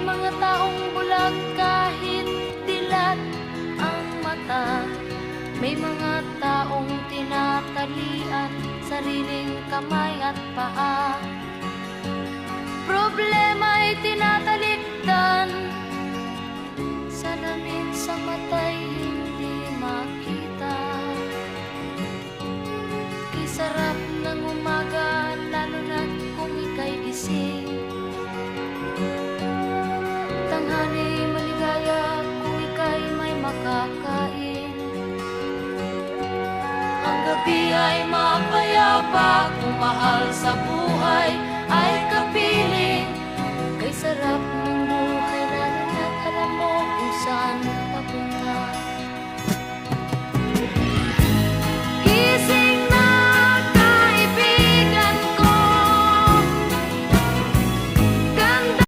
mga taong bulag kahit dilat ang mata. May mga taong tinatalian sariling kamay at paa. Problema'y tinatalikdan, salamin sa mata'y hindi makita. Kisarap ng umaga, lalo na kung ika'y gising. Tanghali maligaya kung ika'y may makakain. Ang gabi ay mapayapa kung mahal sa buhay ay kapiling. Kay sarap